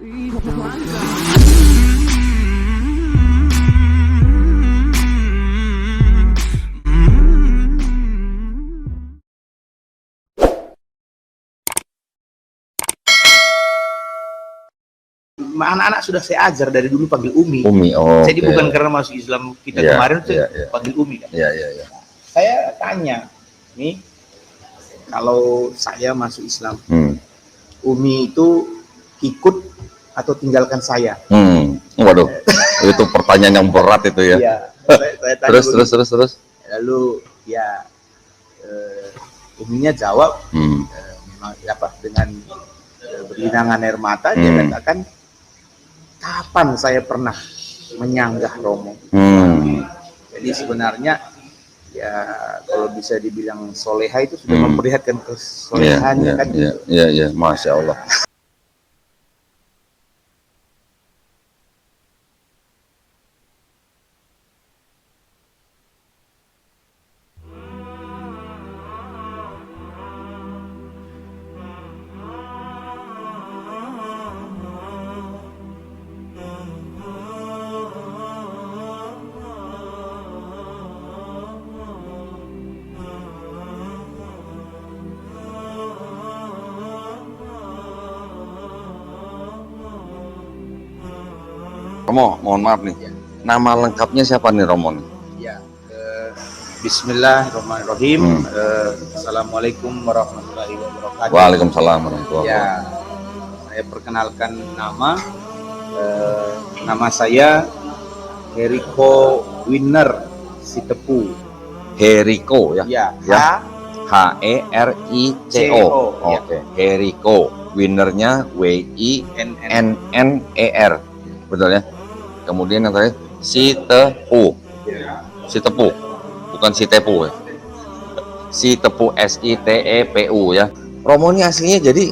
Anak-anak sudah saya ajar dari dulu panggil Umi. Jadi bukan karena masuk Islam kita kemarin tuh panggil Umi kan. Saya tanya, nih kalau saya masuk Islam, Umi itu ikut atau tinggalkan saya? Waduh, itu pertanyaan yang berat itu ya. Iya, saya tanya terus. Lalu ya Uminya jawab, memang apa dengan berlinangan air mata dia katakan, kapan saya pernah menyanggah Romo? Jadi sebenarnya ya kalau bisa dibilang soleha itu sudah memperlihatkan kesolehannya kan. Iya, Masya Allah. Romo, mohon maaf nih. Nama lengkapnya siapa nih Romo nih? Ya, Bismillahirrahmanirrahim. Assalamualaikum warahmatullahi wabarakatuh. Waalaikumsalam warahmatullahi wabarakatuh. Ya, saya perkenalkan nama saya Heriko Winner Sitepu. Heriko ya? Ya. H-E-R-I-C-O. Oke. Heriko. Winnernya W-I-N-N-E-R. Betul ya? Kemudian yang terakhir Sitepu. Sitepu, bukan Sitepu ya. Sitepu, S-I-T-E-P-U ya. Romo ini aslinya jadi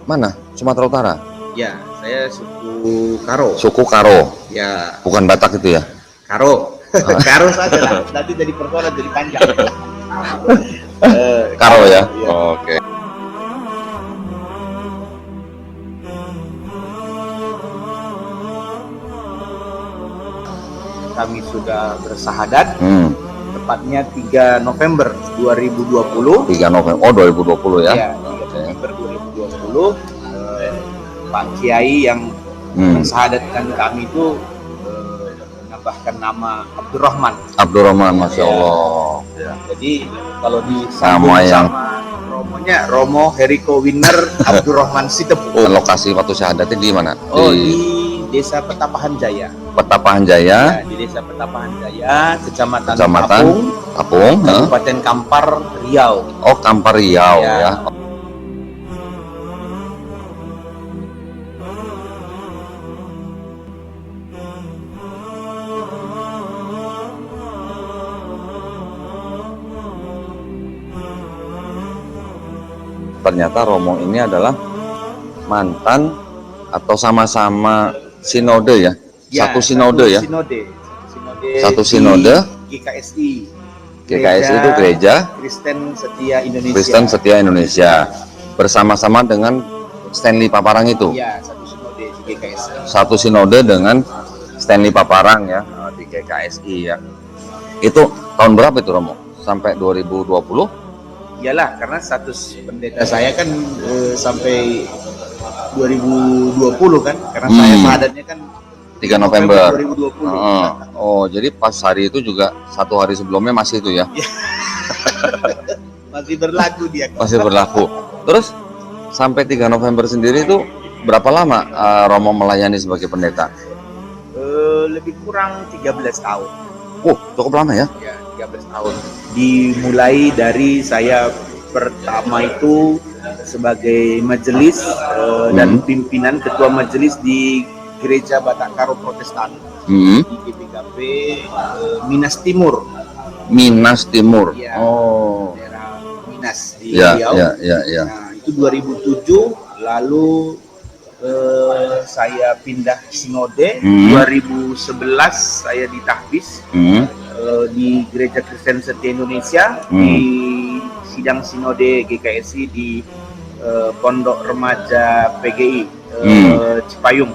mana? Sumatera Utara? Ya, saya suku Karo. Suku Karo. Ya. Bukan Batak itu ya? Karo. Karo saja lah. Nanti jadi persoalan jadi panjang. Karo ya. Ya. Oke. Kami sudah bersahadat, tepatnya 3 November 2020. 3 November, 2020 ya? Ya, 3 November 2020. Pak Kiai yang mensahadatkan kami itu menambahkan nama Abdurrahman, Masya Allah. Ya. Jadi kalau disambung sama Romonya, Romo Heriko Winner Abdurrahman Sitepu. Lokasi waktu syahadatnya di mana? Di Desa Petapahan Jaya. Petapahan Jaya. Ya, di Desa Petapahan Jaya, Kecamatan Apung, Kabupaten Kampar, Riau. Oh, Kampar Riau ya. Ternyata Romo ini adalah mantan atau sama-sama sinode ya? Satu sinode ya? Satu sinode. GKSI. GKSI itu Gereja Kristen Setia Indonesia. Kristen Setia Indonesia. Bersama-sama dengan Stanley Paparang itu. Iya, satu sinode di GKSI. Satu sinode dengan Stanley Paparang ya di GKSI ya. Itu tahun berapa itu Romo? Sampai 2020? Iyalah, karena status pendeta saya kan sampai 2020 kan, karena saya padatnya kan 3 November 2020. Oh, jadi pas hari itu juga 1 hari sebelumnya masih itu ya? Masih berlaku dia. Masih berlaku. Terus sampai 3 November sendiri itu berapa lama Romo melayani sebagai pendeta? Lebih kurang 13 tahun. Cukup lama ya? Ya, 13 tahun. Dimulai dari saya pertama itu sebagai majelis dan pimpinan ketua majelis di Gereja Batak Karo Protestan di GPKP Minas Timur. Minas Timur. Ya, daerah Minas di Riau. Ya. Nah, itu 2007. Lalu saya pindah sinode. 2011 saya ditahbis di Gereja Kristen Setia Indonesia di sidang sinode GKSI di Pondok Remaja PGI Cipayung.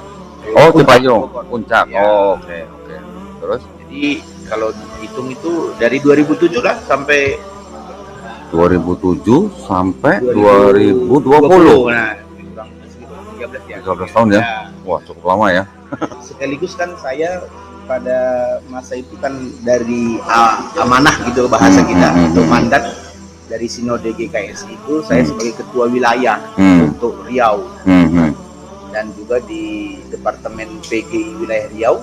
Oh, Puncak Cipayung, Bogor. Puncak. Ya. Oh, oke, oke. Terus Jadi kalau dihitung itu dari 2007 lah sampai 2007 sampai 2020. 2020. Nah, kurang sekitar 13 ya. 13 tahun ya? Wah, cukup lama ya. Sekaligus kan saya pada masa itu kan dari amanah gitu bahasa kita, atau mandat dari Sinode GKSI itu saya sebagai ketua wilayah untuk Riau, dan juga di Departemen PGI wilayah Riau.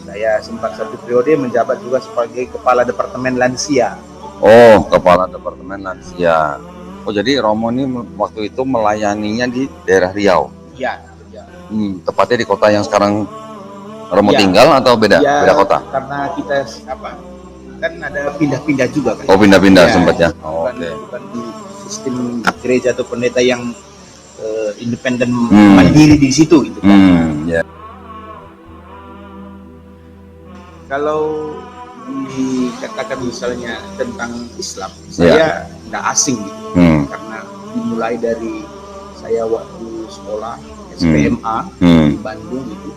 Saya sempat satu periode menjabat juga sebagai kepala Departemen Lansia. Oh, kepala Departemen Lansia. Oh, jadi Romo ini waktu itu melayaninya di daerah Riau. Ya, ya. Tepatnya di kota yang sekarang Romo Ya. tinggal atau beda? Ya, Beda kota? karena kita kan ada pindah-pindah juga kan. Oh, pindah-pindah Ya, sempat ya. Oh, bukan, oke. bukan di sistem gereja atau pendeta yang independen mandiri di situ gitu kan. Ya. Kalau dikatakan misalnya tentang Islam, saya nggak asing gitu, karena dimulai dari saya waktu sekolah SPMA di Bandung gitu,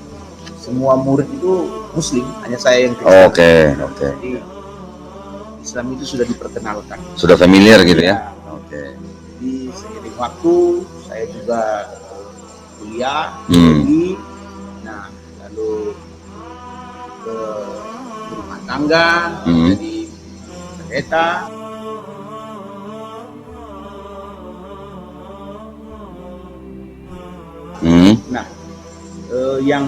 semua murid itu Muslim, hanya saya yang Kristen. Oke. Jadi Islam itu sudah diperkenalkan. Sudah familiar gitu ya? Oke. Jadi seiring waktu saya juga kuliah, tinggi, nah lalu ke rumah tangga, jadi pendeta. Nah, yang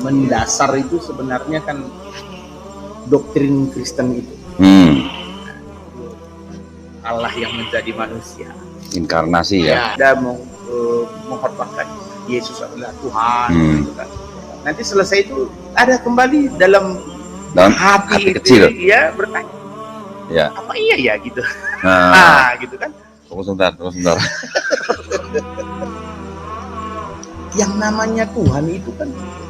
mendasar itu sebenarnya kan doktrin Kristen itu. Allah yang menjadi manusia. Inkarnasi ya? Ada menghormatkan Yesus adalah Tuhan. Gitu kan. Nanti selesai itu ada kembali dalam hati kecil. Dia bertanya, Ya. apa iya ya gitu. Gitu kan. Tunggu sebentar. Yang namanya Tuhan itu kan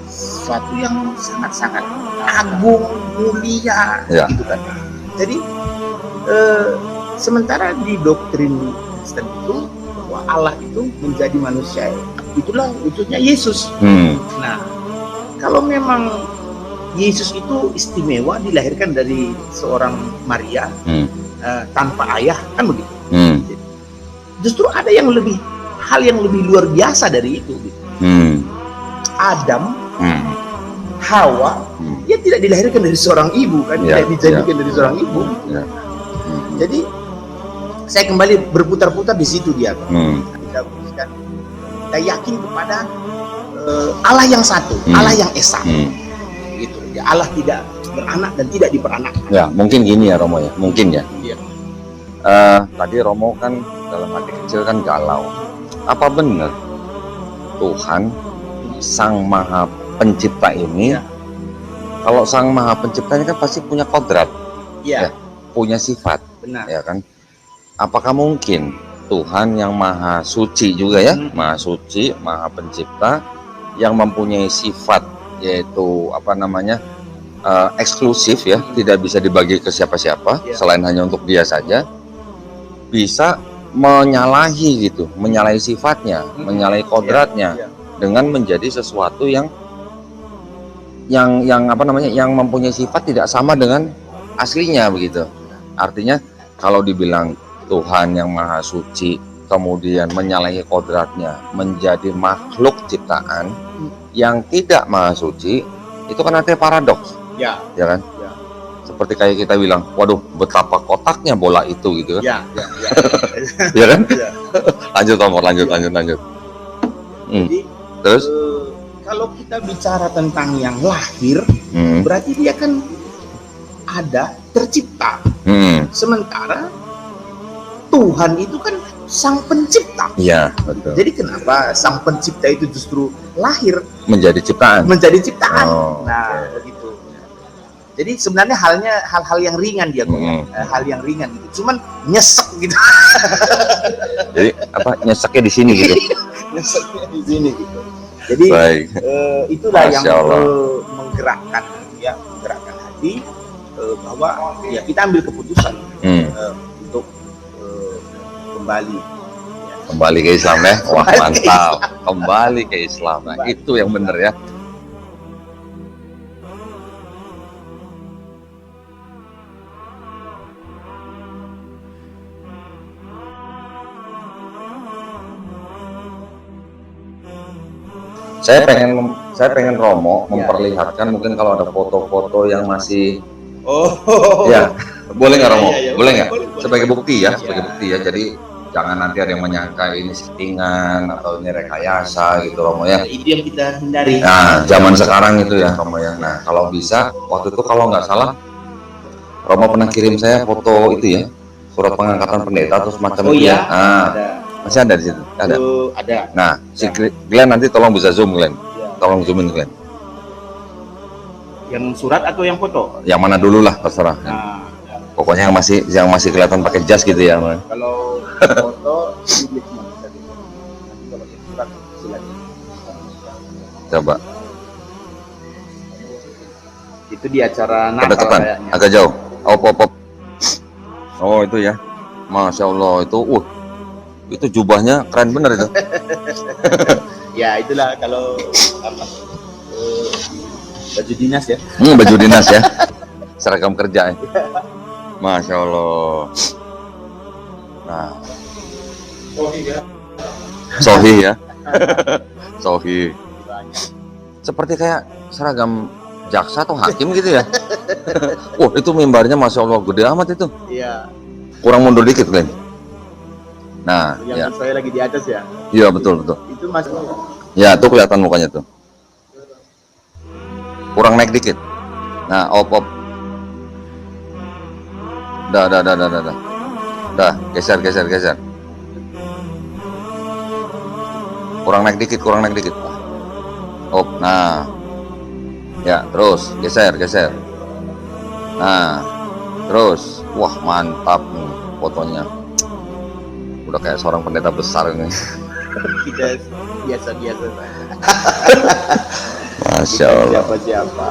sesuatu yang sangat-sangat agung, mulia, gitu kan. Jadi sementara di doktrin Kristen itu bahwa Allah itu menjadi manusia, itulah wujudnya Yesus. Nah, kalau memang Yesus itu istimewa dilahirkan dari seorang Maria tanpa ayah, kan begitu. Justru ada hal yang lebih luar biasa dari itu. Gitu. Adam, Hawa, dia tidak dilahirkan dari seorang ibu, kan? Tidak dijadikan dari seorang ibu. Jadi saya kembali berputar-putar di situ dia. Kita yakin kepada Allah yang satu, Allah yang esa. Gitu. Ya, Allah tidak beranak dan tidak diperanakkan. Ya, mungkin gini ya Romo ya, mungkin ya. Iya. Tadi Romo kan dalam hati kecil kan galau. Apa benar Tuhan Sang Maha Pencipta ini, kalau Sang Maha Penciptanya kan pasti punya kodrat, punya sifat, benar. Ya kan? Apakah mungkin Tuhan yang Maha Suci juga ya, Maha Suci, Maha Pencipta, yang mempunyai sifat yaitu eksklusif ya, tidak bisa dibagi ke siapa-siapa selain hanya untuk Dia saja, bisa menyalahi sifatnya, menyalahi kodratnya dengan menjadi sesuatu yang mempunyai sifat tidak sama dengan aslinya begitu. Artinya kalau dibilang Tuhan yang Maha Suci kemudian menyalahi kodratnya menjadi makhluk ciptaan yang tidak Maha Suci, itu kan artinya paradoks. Ya kan? Seperti kayak kita bilang, waduh betapa kotaknya bola itu gitu kan. Ya kan? Lanjut. Jadi terus kalau kita bicara tentang yang lahir, berarti dia kan ada, tercipta. Sementara Tuhan itu kan Sang Pencipta. Iya, betul. Jadi kenapa Sang Pencipta itu justru lahir menjadi ciptaan? Begitu. Jadi sebenarnya hal-hal yang ringan dia kok, hal yang ringan gitu. Cuman nyesek gitu. Jadi nyesaknya di sini gitu. Nyeseknya di sini gitu. Jadi itulah yang menggerakkan hati bahwa kita ambil keputusan untuk kembali Kembali ke Islam ya. Wah, mantap. Kembali ke Islam. Nah, itu yang benar ya. Saya pengen Romo memperlihatkan mungkin kalau ada foto-foto yang masih ya, boleh nggak Romo? Boleh nggak? Sebagai bukti ya, sebagai bukti ya. Jadi jangan nanti ada yang menyangka ini settingan atau ini rekayasa gitu Romo ya. Itu yang kita hindari. Nah, zaman sekarang itu ya Romo ya. Nah, kalau bisa waktu itu kalau nggak salah Romo pernah kirim saya foto itu ya, surat pengangkatan pendeta atau semacam Oh itu iya, ya. Nah, ada. masih ada di situ. Ada. Ada. Nah, si Glenn nanti tolong bisa zoom Glenn. Tolong zoomin Glenn. Yang surat atau yang foto? Yang mana dulu lah terserah. Nah, Pokoknya yang masih kelihatan pakai jas gitu ya. kalau foto publik semua bisa dilihat. Nanti kalau yang surat silakan. Coba. Itu di acara Natal Kedekatan, kayaknya. agak jauh. Op. Oh itu ya. Masya Allah itu. Itu jubahnya keren bener itu. Ya itulah kalau apa baju dinas ya. Baju dinas ya. Seragam kerja ya. Masya Allah. Nah. Sohi ya. Sohi. Seperti kayak seragam jaksa atau hakim gitu ya. Wah itu mimbarnya Masya Allah gede amat itu. Iya. Kurang mundur dikit Glenn. Nah, Yang saya lagi di atas ya. Iya betul. Itu masuk. Ya tuh kelihatan mukanya tuh. Kurang naik dikit. Nah, op. Dah. Dah, geser. Kurang naik dikit. Op, nah. Ya, terus geser. Nah, terus. Wah, mantap nih fotonya. Udah kayak seorang pendeta besar ini. Kita biasa. Masya Allah. Siapa?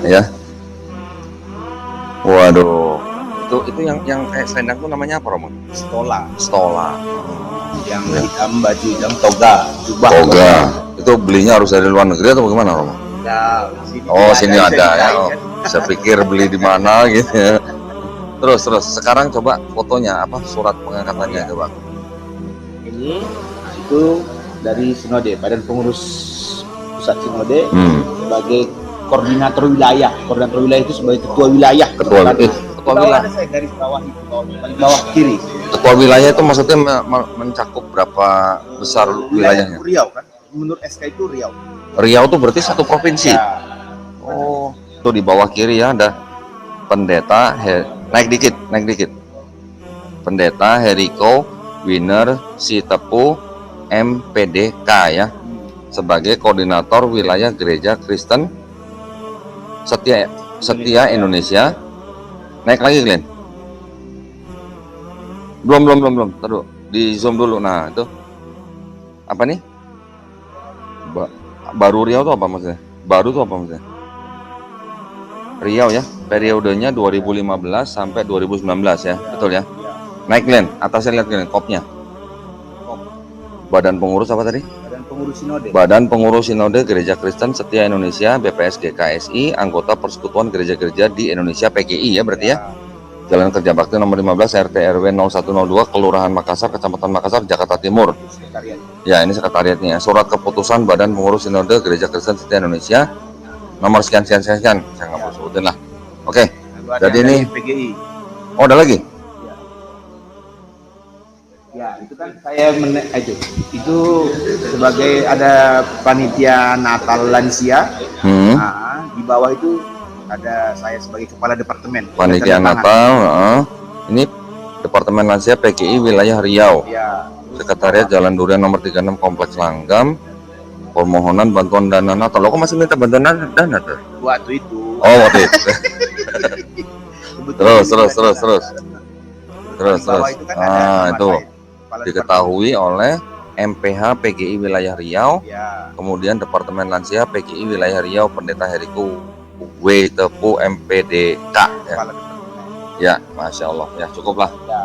Ya. Waduh. Itu yang kayak selendang tuh namanya apa Romo? Stola. Yang hitam, baju hitam, toga, jubah. Toga. Itu belinya harus dari luar negeri atau bagaimana Romo? Ya, Sini ada ya. Saya pikir beli di mana gitu ya. Terus sekarang coba fotonya apa surat pengangkatannya coba. Ini itu dari Sinode, Badan Pengurus Pusat Sinode sebagai koordinator wilayah. Koordinator wilayah itu sebagai ketua wilayah. Ketua wilayah. Ada saya garis bawah itu, paling bawah kiri. Ketua wilayah itu maksudnya mencakup berapa besar wilayahnya? Riau kan? Menurut SK itu Riau. Riau itu berarti satu provinsi. Ya. Oh, itu di bawah kiri ya ada pendeta naik dikit. Pendeta Heriko Winner Sitepu MPDK ya, sebagai koordinator wilayah Gereja Kristen Setia Indonesia. Naik lagi Glenn. Belum. Taruh di zoom dulu. Nah itu apa nih? Baru Riau tuh apa maksudnya? Baru tuh apa maksudnya? Riau ya, periodenya 2015 sampai 2019 ya, betul ya? Naik Glenn, atasnya lihat Glenn, kopnya. Badan pengurus apa tadi? Badan Pengurus Sinode Gereja Kristen Setia Indonesia BPSG KSI, anggota Persekutuan Gereja-Gereja di Indonesia PGI ya berarti ya. Jalan Kerja Bakti nomor 15 RT RW 0102 Kelurahan Makassar, Kecamatan Makassar, Jakarta Timur. Ya, ini sekretariatnya. Surat keputusan Badan Pengurus Sinode Gereja Kristen Setia Indonesia nomor sekian. Saya nggak mau sebutin lah. Oke. Jadi ini PGI. Oh, ada lagi? Ya, itu kan saya itu sebagai ada panitia Natal lansia. Nah, di bawah itu ada saya sebagai kepala departemen. Panitia Natal. Ini Departemen Lansia PGI wilayah Riau. Ya. Sekretariat Jalan Durian nomor 36 Kompleks Langgam. Permohonan bantuan dana Natal. Lo kok masih minta bantuan dana tuh? Waktu itu. Oh, waktu itu. Terus. Itu diketahui oleh MPH PGI wilayah Riau, ya. Kemudian Departemen Lansia PGI wilayah Riau, Pendeta Heriku W Tepu MPDK ya. Ya, Masya Allah ya, cukup lah. Ya,